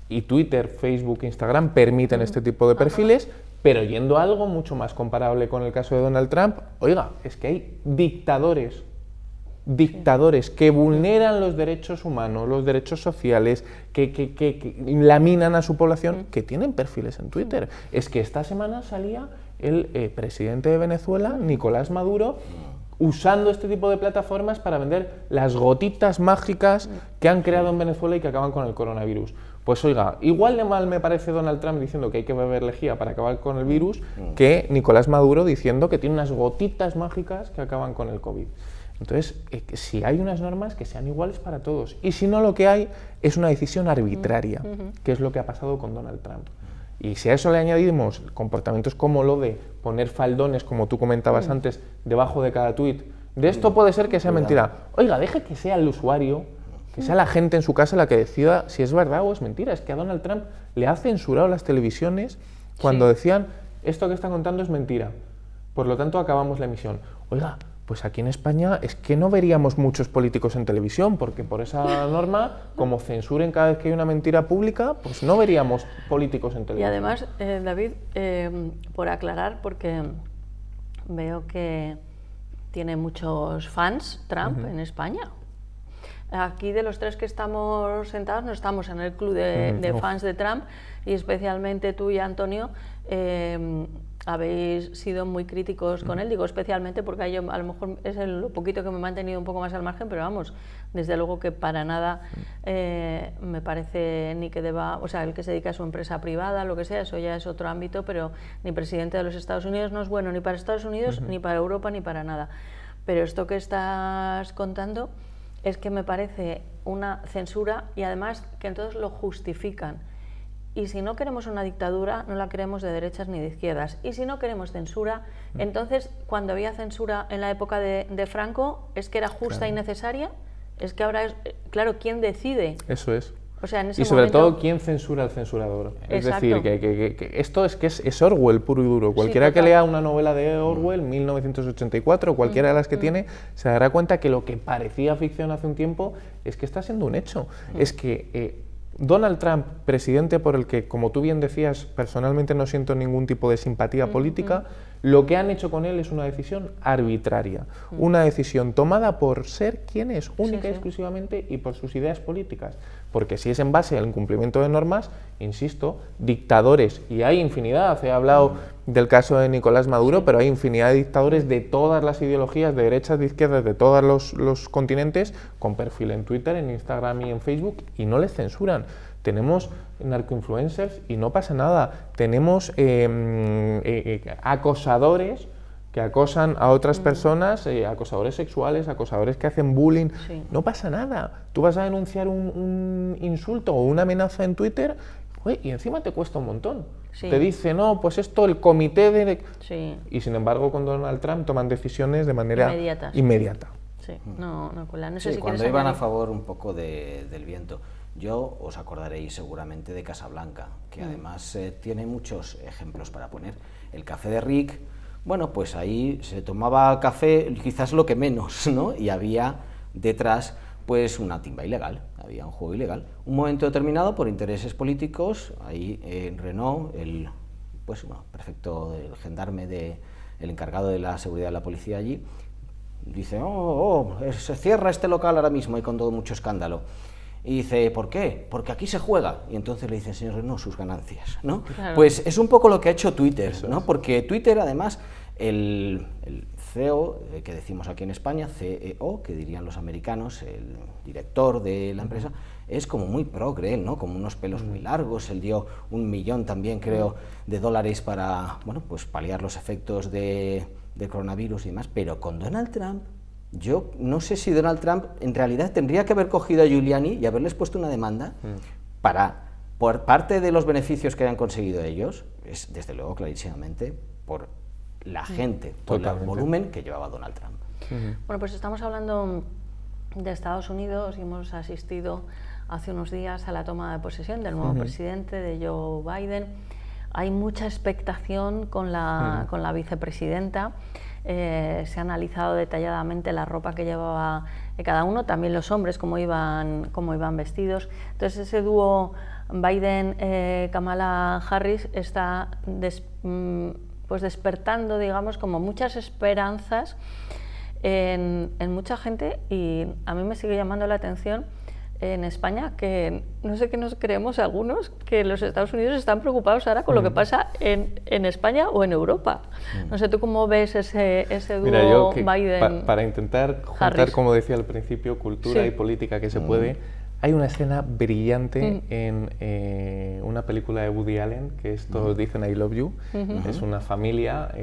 y Twitter, Facebook, Instagram permiten este tipo de perfiles, pero yendo a algo mucho más comparable con el caso de Donald Trump, oiga, es que hay dictadores que vulneran los derechos humanos, los derechos sociales, que laminan a su población, que tienen perfiles en Twitter. Es que esta semana salía el presidente de Venezuela, Nicolás Maduro, usando este tipo de plataformas para vender las gotitas mágicas que han creado en Venezuela y que acaban con el coronavirus. Pues oiga, igual de mal me parece Donald Trump diciendo que hay que beber lejía para acabar con el virus que Nicolás Maduro diciendo que tiene unas gotitas mágicas que acaban con el COVID. Entonces, si hay unas normas que sean iguales para todos, y si no, lo que hay es una decisión arbitraria, que es lo que ha pasado con Donald Trump. Y si a eso le añadimos comportamientos como lo de poner faldones, como tú comentabas antes, debajo de cada tuit, de esto puede ser que sea mentira. Oiga, deje que sea el usuario, que sea la gente en su casa la que decida si es verdad o es mentira. Es que a Donald Trump le ha censurado las televisiones cuando decían esto que está contando es mentira, por lo tanto acabamos la emisión. Oiga, pues aquí en España es que no veríamos muchos políticos en televisión, porque por esa norma, como censuren cada vez que hay una mentira pública, pues no veríamos políticos en televisión. Y además, David, por aclarar, porque veo que tiene muchos fans Trump en España. Aquí de los tres que estamos sentados no estamos en el club de fans de Trump, y especialmente tú y Antonio habéis sido muy críticos con él. Digo especialmente porque yo, a lo mejor es lo poquito que me he mantenido un poco más al margen, pero vamos, desde luego que para nada me parece ni que deba, o sea, el que se dedica a su empresa privada, lo que sea, eso ya es otro ámbito, pero ni presidente de los Estados Unidos no es bueno ni para Estados Unidos, ni para Europa, ni para nada. Pero esto que estás contando es que me parece una censura, y además que entonces lo justifican. Y si no queremos una dictadura, no la queremos de derechas ni de izquierdas. Y si no queremos censura, entonces cuando había censura en la época de Franco, ¿es que era justa y necesaria? Es que ahora, claro, ¿quién decide? Eso es. O sea, en ese y sobre momento... todo, ¿quién censura al censurador? Es Exacto. decir, que esto es Orwell puro y duro. Cualquiera que lea una novela de Orwell, 1984, cualquiera de las que tiene, se dará cuenta que lo que parecía ficción hace un tiempo es que está siendo un hecho. Es que Donald Trump, presidente por el que, como tú bien decías, personalmente no siento ningún tipo de simpatía política, lo que han hecho con él es una decisión arbitraria, una decisión tomada por ser quien es, única y exclusivamente, y por sus ideas políticas. Porque si es en base al incumplimiento de normas, insisto, dictadores, y hay infinidad, he hablado del caso de Nicolás Maduro, pero hay infinidad de dictadores de todas las ideologías, de derechas, de izquierdas, de todos los continentes, con perfil en Twitter, en Instagram y en Facebook, y no les censuran. Tenemos narcoinfluencers y no pasa nada. Tenemos acosadores que acosan a otras personas, acosadores sexuales, acosadores que hacen bullying. No pasa nada. Tú vas a denunciar un insulto o una amenaza en Twitter, y encima te cuesta un montón. Te dice, no, pues esto, el comité de... Y sin embargo, con Donald Trump toman decisiones de manera inmediata. No, no sé si cuando iban a favor un poco del viento. Yo os acordaréis seguramente de Casablanca, que además tiene muchos ejemplos para poner. El café de Rick, bueno, pues ahí se tomaba café, quizás lo que menos, ¿no? Y había detrás pues una timba ilegal, había un juego ilegal. Un momento determinado, por intereses políticos, ahí en Renault, el prefecto, el gendarme, el encargado de la seguridad de la policía allí, dice, se cierra este local ahora mismo, y con todo mucho escándalo. Y dice, ¿por qué? Porque aquí se juega. Y entonces le dice, señor, no, sus ganancias, ¿no? Claro. Pues es un poco lo que ha hecho Twitter, ¿no? Porque Twitter, además, el CEO, que decimos aquí en España, CEO, que dirían los americanos, el director de la empresa, es como muy progre, ¿no? Como unos pelos muy largos. Él dio 1 millón también, creo, de dólares para, bueno, pues paliar los efectos de coronavirus y demás. Pero con Donald Trump, yo no sé si Donald Trump en realidad tendría que haber cogido a Giuliani y haberles puesto una demanda por parte de los beneficios que hayan conseguido ellos, es desde luego clarísimamente por la gente, por el volumen que llevaba Donald Trump. Bueno, pues estamos hablando de Estados Unidos y hemos asistido hace unos días a la toma de posesión del nuevo presidente, de Joe Biden. Hay mucha expectación con la vicepresidenta. Se ha analizado detalladamente la ropa que llevaba cada uno, también los hombres, cómo iban vestidos. Entonces ese dúo Biden-Kamala Harris está despertando, digamos, como muchas esperanzas en mucha gente, y a mí me sigue llamando la atención en España, que no sé qué nos creemos algunos, que los Estados Unidos están preocupados ahora con lo que pasa en España o en Europa. No sé, ¿tú cómo ves ese dúo? Mira, yo Biden para intentar juntar, como decía al principio, cultura y política que se puede, hay una escena brillante en una película de Woody Allen, que es Todos dicen I love you. Es una familia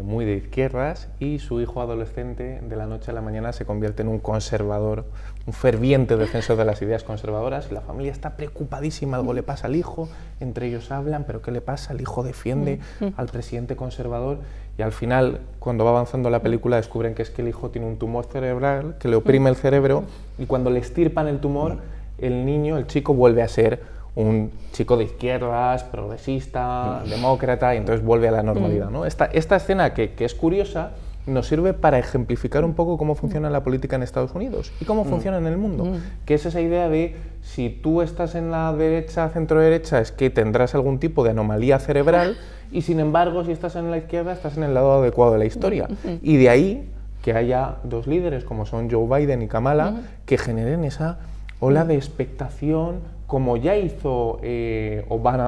muy de izquierdas, y su hijo adolescente de la noche a la mañana se convierte en un conservador, un ferviente defensor de las ideas conservadoras, y la familia está preocupadísima. Algo le pasa al hijo, entre ellos hablan, pero ¿qué le pasa? El hijo defiende al presidente conservador, y al final, cuando va avanzando la película, descubren que es que el hijo tiene un tumor cerebral que le oprime el cerebro, y cuando le extirpan el tumor, el niño, el chico, vuelve a ser un chico de izquierdas, progresista, demócrata, y entonces vuelve a la normalidad, ¿no? Esta escena que es curiosa nos sirve para ejemplificar un poco cómo funciona la política en Estados Unidos y cómo funciona en el mundo, que es esa idea de si tú estás en la derecha, centro-derecha, es que tendrás algún tipo de anomalía cerebral y sin embargo si estás en la izquierda estás en el lado adecuado de la historia. Y de ahí que haya dos líderes como son Joe Biden y Kamala que generen esa ola de expectación como ya hizo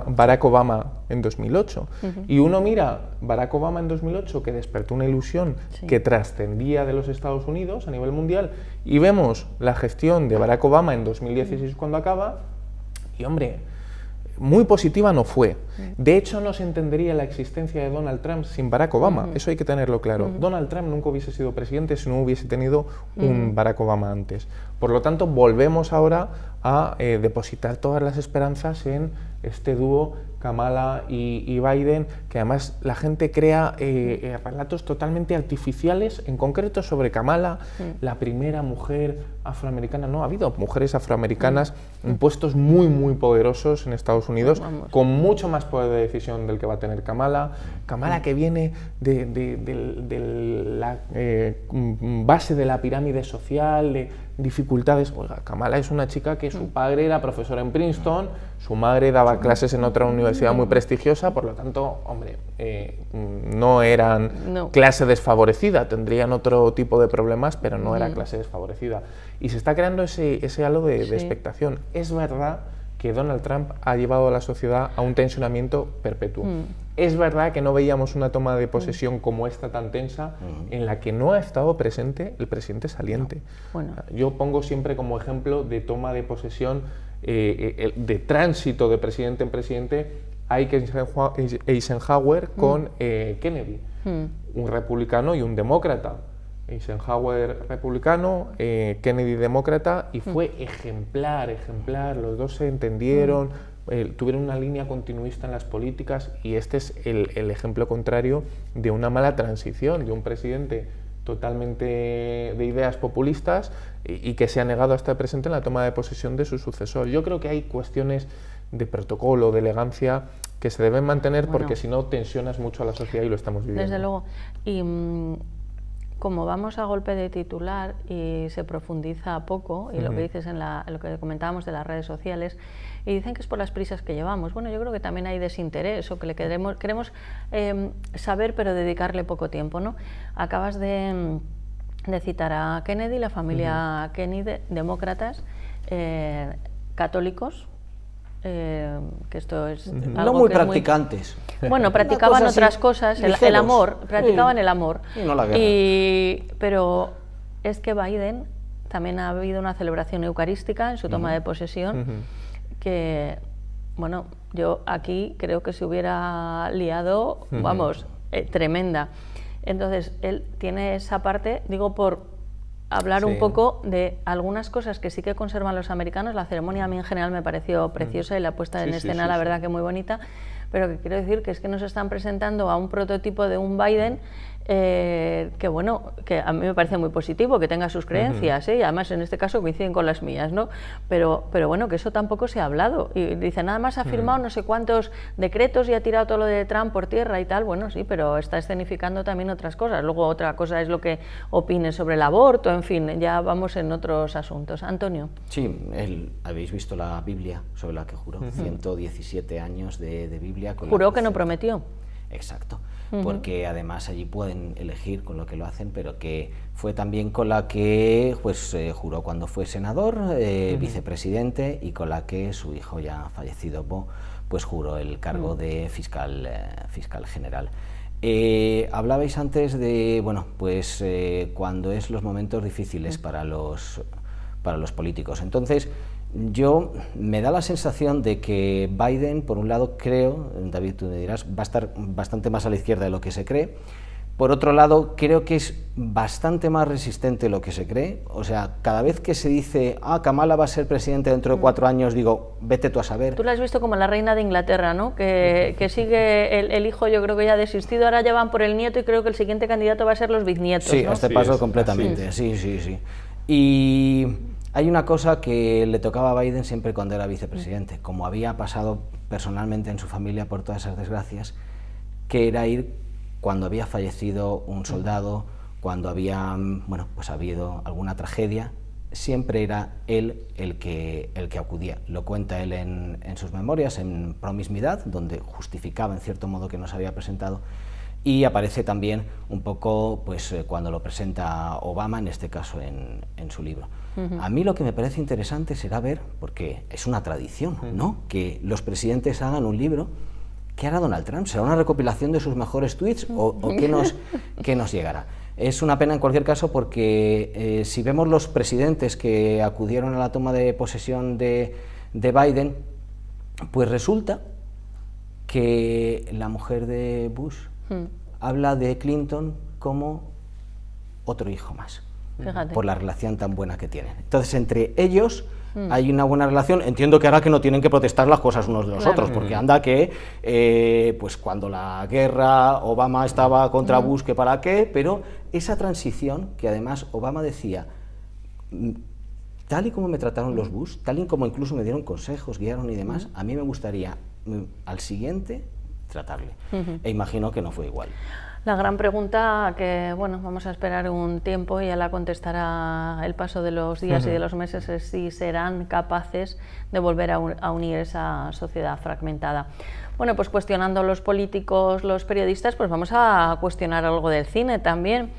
Barack Obama en 2008. Y uno mira Barack Obama en 2008, que despertó una ilusión que trascendía de los Estados Unidos a nivel mundial, y vemos la gestión de Barack Obama en 2016 cuando acaba, y hombre, muy positiva no fue. De hecho, no se entendería la existencia de Donald Trump sin Barack Obama. Eso hay que tenerlo claro. Donald Trump nunca hubiese sido presidente si no hubiese tenido un Barack Obama antes. Por lo tanto, volvemos ahora a depositar todas las esperanzas en este dúo Kamala y Biden, que además la gente crea relatos totalmente artificiales, en concreto sobre Kamala, la primera mujer afroamericana. No, ha habido mujeres afroamericanas en puestos muy, muy poderosos en Estados Unidos, con mucho más poder de decisión del que va a tener Kamala. Kamala que viene de la base de la pirámide social, de dificultades. Oiga, Kamala es una chica que su padre era profesor en Princeton, su madre daba clases en otra universidad muy prestigiosa, por lo tanto, hombre, no eran clase desfavorecida, tendrían otro tipo de problemas, pero no era clase desfavorecida. Y se está creando ese halo de expectación. Es verdad que Donald Trump ha llevado a la sociedad a un tensionamiento perpetuo. Es verdad que no veíamos una toma de posesión como esta tan tensa, en la que no ha estado presente el presidente saliente. Bueno. Yo pongo siempre como ejemplo de toma de posesión, de tránsito de presidente en presidente, a Eisenhower con Kennedy, un republicano y un demócrata. Eisenhower republicano, Kennedy demócrata, y fue ejemplar, los dos se entendieron, tuvieron una línea continuista en las políticas, y este es el ejemplo contrario de una mala transición, de un presidente totalmente de ideas populistas y que se ha negado a estar presente en la toma de posesión de su sucesor. Yo creo que hay cuestiones de protocolo, de elegancia, que se deben mantener, porque si no tensionas mucho a la sociedad, y lo estamos viviendo. Desde luego. Y como vamos a golpe de titular y se profundiza poco, y lo que dices en lo que comentábamos de las redes sociales, y dicen que es por las prisas que llevamos. Bueno, yo creo que también hay desinterés, o que queremos saber, pero dedicarle poco tiempo, ¿no? Acabas de citar a Kennedy, la familia Kennedy, demócratas, católicos, que esto es no muy practicantes. Bueno, practicaban otras cosas, el amor, practicaban el amor. Y no la guerra. Pero es que Biden también ha habido una celebración eucarística en su toma de posesión, que, bueno, yo aquí creo que se hubiera liado, vamos, tremenda. Entonces, él tiene esa parte, digo, por hablar un poco de algunas cosas que sí que conservan los americanos. La ceremonia a mí en general me pareció preciosa, y la puesta en escena, la verdad que muy bonita, pero que quiero decir que es que nos están presentando a un prototipo de un Biden que, bueno, que a mí me parece muy positivo, que tenga sus creencias, y además en este caso coinciden con las mías, ¿no? Pero bueno, que eso tampoco se ha hablado, y dice, nada más ha firmado no sé cuántos decretos y ha tirado todo lo de Trump por tierra y tal. Bueno, sí, pero está escenificando también otras cosas. Luego otra cosa es lo que opine sobre el aborto, en fin, ya vamos en otros asuntos. Antonio. Sí, habéis visto la Biblia sobre la que juró, 117 años de Biblia. Juró que no prometió. Exacto, porque además allí pueden elegir con lo que lo hacen, pero que fue también con la que pues juró cuando fue senador, vicepresidente, y con la que su hijo ya fallecido, Bo, pues juró el cargo de fiscal general. Hablabais antes de, bueno, pues cuando es los momentos difíciles para los políticos. Entonces, me da la sensación de que Biden, por un lado, creo, David, tú me dirás, va a estar bastante más a la izquierda de lo que se cree. Por otro lado, creo que es bastante más resistente de lo que se cree. O sea, cada vez que se dice, Kamala va a ser presidente dentro de 4 años, digo, vete tú a saber. Tú la has visto como la reina de Inglaterra, ¿no? Que sigue el hijo, yo creo que ya ha desistido, ahora ya van por el nieto, y creo que el siguiente candidato va a ser los bisnietos, sí, ¿no? este paso completamente, sí. Hay una cosa que le tocaba a Biden siempre cuando era vicepresidente, como había pasado personalmente en su familia por todas esas desgracias, que era ir cuando había fallecido un soldado, cuando había, bueno, pues habido alguna tragedia, siempre era él el que acudía. Lo cuenta él en sus memorias, en Promise Me Dad, donde justificaba en cierto modo que no se había presentado, y aparece también un poco pues cuando lo presenta Obama, en este caso en su libro. A mí lo que me parece interesante será ver, porque es una tradición, ¿no?, que los presidentes hagan un libro. ¿Qué hará Donald Trump? ¿Será una recopilación de sus mejores tweets o qué nos llegará? Es una pena en cualquier caso porque si vemos los presidentes que acudieron a la toma de posesión de Biden, pues resulta que la mujer de Bush habla de Clinton como otro hijo más. Fíjate. Por la relación tan buena que tienen. Entonces, entre ellos hay una buena relación. Entiendo que ahora que no tienen que protestar las cosas unos de los otros, porque anda que, pues cuando la guerra, Obama estaba contra Bush, que para qué, pero esa transición, que además Obama decía, tal y como me trataron los Bush, tal y como incluso me dieron consejos, guiaron y demás, a mí me gustaría al siguiente tratarle. E imagino que no fue igual. La gran pregunta que, bueno, vamos a esperar un tiempo y ya la contestará el paso de los días y de los meses, es si serán capaces de volver a unir esa sociedad fragmentada. Bueno, pues cuestionando los políticos, los periodistas, pues vamos a cuestionar algo del cine también.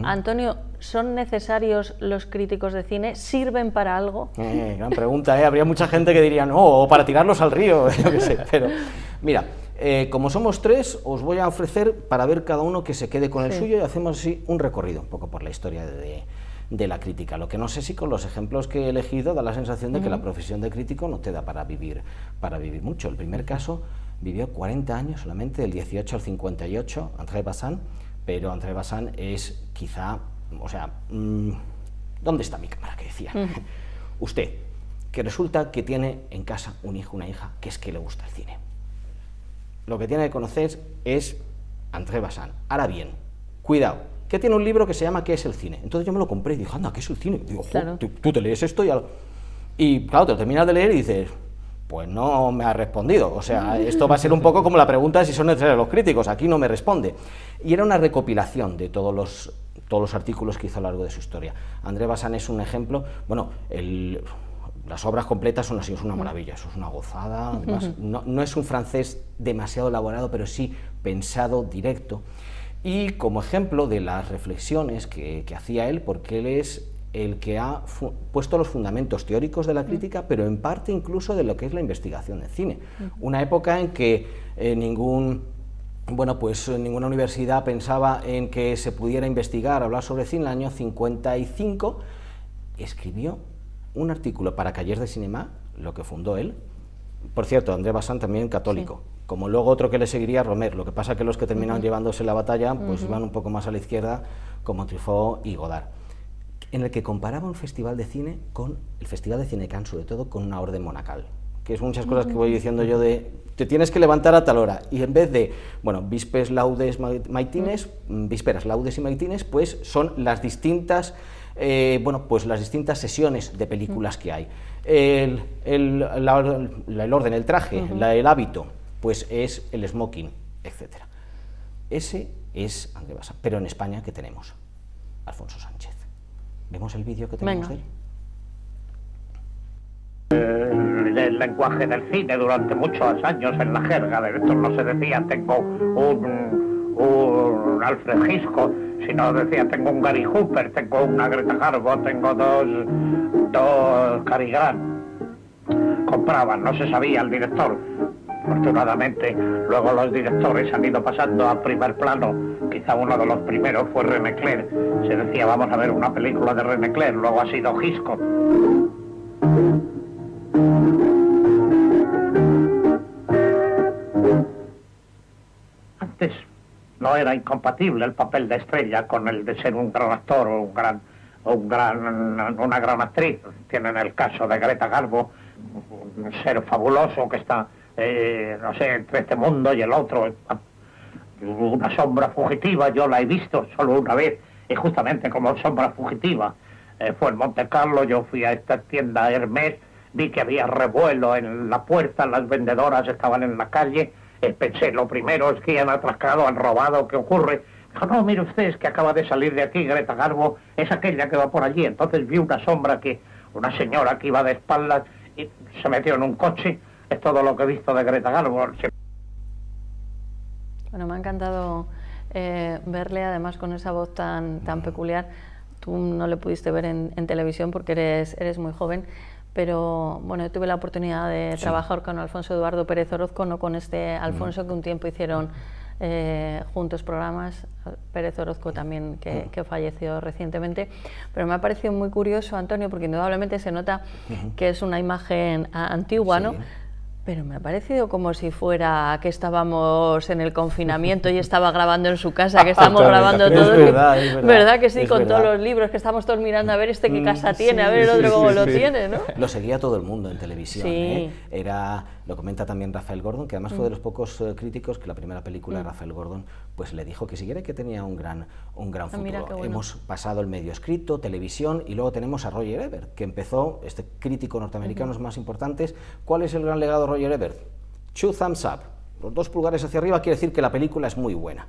Antonio, ¿son necesarios los críticos de cine? ¿Sirven para algo? Gran pregunta, ¿eh? Habría mucha gente que diría, no, o para tirarlos al río, yo qué sé, pero mira, como somos tres, os voy a ofrecer para ver cada uno que se quede con el suyo y hacemos así un recorrido un poco por la historia de la crítica. Lo que no sé si con los ejemplos que he elegido da la sensación de que la profesión de crítico no te da para vivir mucho. El primer caso vivió 40 años solamente, del 18 al 58, André Bazin, pero André Bazin es quizá, o sea, ¿dónde está mi cámara que decía? Usted, que resulta que tiene en casa un hijo, una hija, que es que le gusta el cine. Lo que tiene que conocer es André Bazin. Ahora bien, cuidado, que tiene un libro que se llama ¿Qué es el cine? Entonces yo me lo compré y dije, anda, ¿qué es el cine? Y digo, claro. Tú te lees esto y claro, te lo terminas de leer y dices, pues no me ha respondido. O sea, esto va a ser un poco como la pregunta de si son necesarios los críticos, aquí no me responde. Y era una recopilación de todos los artículos que hizo a lo largo de su historia. André Bazin es un ejemplo, bueno, las obras completas son así, es una maravilla, eso es una gozada, además, no es un francés demasiado elaborado, pero sí pensado, directo, y como ejemplo de las reflexiones que hacía él, porque él es el que ha puesto los fundamentos teóricos de la crítica, pero en parte incluso de lo que es la investigación de cine. Una época en que ninguna universidad pensaba en que se pudiera investigar, hablar sobre cine. En el año 55 escribió un artículo para Cahiers de Cinéma, lo que fundó él. Por cierto, André Bazin también católico, como luego otro que le seguiría, Romer. Lo que pasa que los que terminaron llevándose la batalla pues iban un poco más a la izquierda, como Truffaut y Godard, en el que comparaba un festival de cine con el Festival de Cine Cannes, sobre todo con una orden monacal, que es muchas cosas que voy diciendo yo de te tienes que levantar a tal hora, y en vez de, bueno, vísperas, laudes, maitines, vísperas, laudes y maitines, pues son las distintas las distintas sesiones de películas que hay. El orden, el traje, el hábito, pues es el smoking, etc. Ese es André Bazin. Pero en España, ¿qué tenemos? Alfonso Sánchez. ¿Vemos el vídeo que tenemos de él? El lenguaje del cine durante muchos años en la jerga de esto no se decía tengo un Alfred Hitchcock, sino decía tengo un Gary Hooper, tengo una Greta Garbo, tengo dos Cary Grant. Compraban, no se sabía el director. Afortunadamente, luego los directores han ido pasando a primer plano. Quizá uno de los primeros fue René Clair. Se decía, vamos a ver una película de René Clair, luego ha sido Hitchcock. Antes no era incompatible el papel de estrella con el de ser un gran actor o una gran actriz. Tienen el caso de Greta Garbo, un ser fabuloso que está, no sé, entre este mundo y el otro. Una sombra fugitiva, yo la he visto solo una vez, y justamente como sombra fugitiva fue en Monte Carlo, yo fui a esta tienda Hermès, vi que había revuelo en la puerta, las vendedoras estaban en la calle, pensé, lo primero es que han atracado, han robado, ¿qué ocurre? Dijo, no, mire usted, es que acaba de salir de aquí, Greta Garbo, es aquella que va por allí. Entonces vi una sombra una señora que iba de espaldas y se metió en un coche. Es todo lo que he visto de Greta Garbo. Bueno, me ha encantado verle, además con esa voz tan peculiar. Tú no le pudiste ver en televisión porque eres muy joven, pero bueno, yo tuve la oportunidad de trabajar con Alfonso Eduardo Pérez Orozco, no con este Alfonso que un tiempo hicieron juntos programas, Pérez Orozco también, que falleció recientemente, pero me ha parecido muy curioso, Antonio, porque indudablemente se nota que es una imagen antigua, ¿no? Pero me ha parecido como si fuera que estábamos en el confinamiento y estaba grabando en su casa, que estamos grabando todo. Es verdad. ¿Verdad que sí? Con todos los libros, que estamos todos mirando a ver qué casa tiene, a ver el otro cómo lo tiene, ¿no? Lo seguía todo el mundo en televisión. Sí. Lo comenta también Rafael Gordon, que además fue de los pocos críticos que la primera película de Rafael Gordon pues le dijo que siguiera, que tenía un gran futuro. Mira, bueno. Hemos pasado el medio escrito, televisión, y luego tenemos a Roger Ebert, que empezó, este crítico norteamericano más importantes. ¿Cuál es el gran legado de Roger Ebert? 2 thumbs up. Los 2 pulgares hacia arriba quiere decir que la película es muy buena.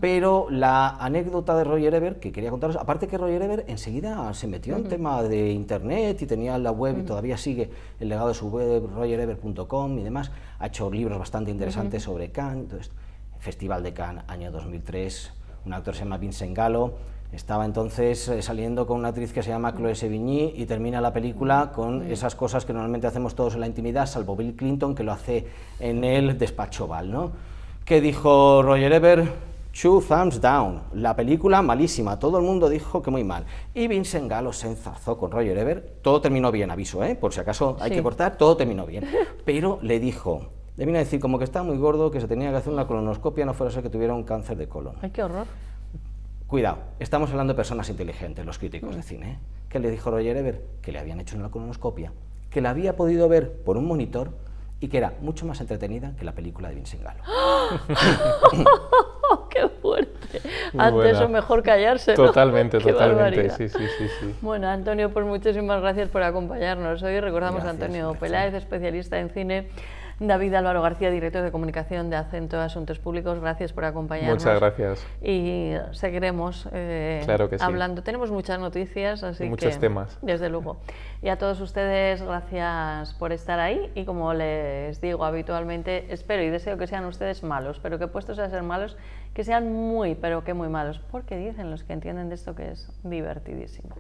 Pero la anécdota de Roger Ebert que quería contaros, aparte que Roger Ebert enseguida se metió en tema de internet y tenía la web y todavía sigue el legado de su web, rogerebert.com y demás, ha hecho libros bastante interesantes sobre Cannes. Entonces, Festival de Cannes, año 2003, un actor se llama Vincent Gallo, estaba entonces saliendo con una actriz que se llama Chloé Sevigny y termina la película con esas cosas que normalmente hacemos todos en la intimidad, salvo Bill Clinton, que lo hace en el despacho Oval, ¿no? ¿Qué dijo Roger Ebert? 2 thumbs down. La película malísima, todo el mundo dijo que muy mal. Y Vincent Gallo se enzarzó con Roger Ebert, todo terminó bien, aviso, por si acaso hay que cortar, todo terminó bien. Pero le vino a decir como que estaba muy gordo, que se tenía que hacer una colonoscopia, no fuera a ser que tuviera un cáncer de colon. ¡Ay, qué horror! Cuidado, estamos hablando de personas inteligentes, los críticos de cine. ¿Qué le dijo Roger Ebert? Que le habían hecho una colonoscopia, que la había podido ver por un monitor y que era mucho más entretenida que la película de Vincent Gallo. ¡Qué fuerte! Antes o mejor callarse, ¿no? Totalmente, totalmente. Sí. Bueno, Antonio, pues muchísimas gracias por acompañarnos. Hoy recordamos a Antonio Peláez, especialista en cine. David Álvaro García, director de comunicación de Acento Asuntos Públicos, gracias por acompañarnos. Muchas gracias. Y seguiremos claro que sí. hablando. Tenemos muchas noticias, así muchos temas. Desde luego. Y a todos ustedes, gracias por estar ahí. Y como les digo habitualmente, espero y deseo que sean ustedes malos, pero que puestos a ser malos, que sean muy, pero que muy malos, porque dicen los que entienden de esto que es divertidísimo.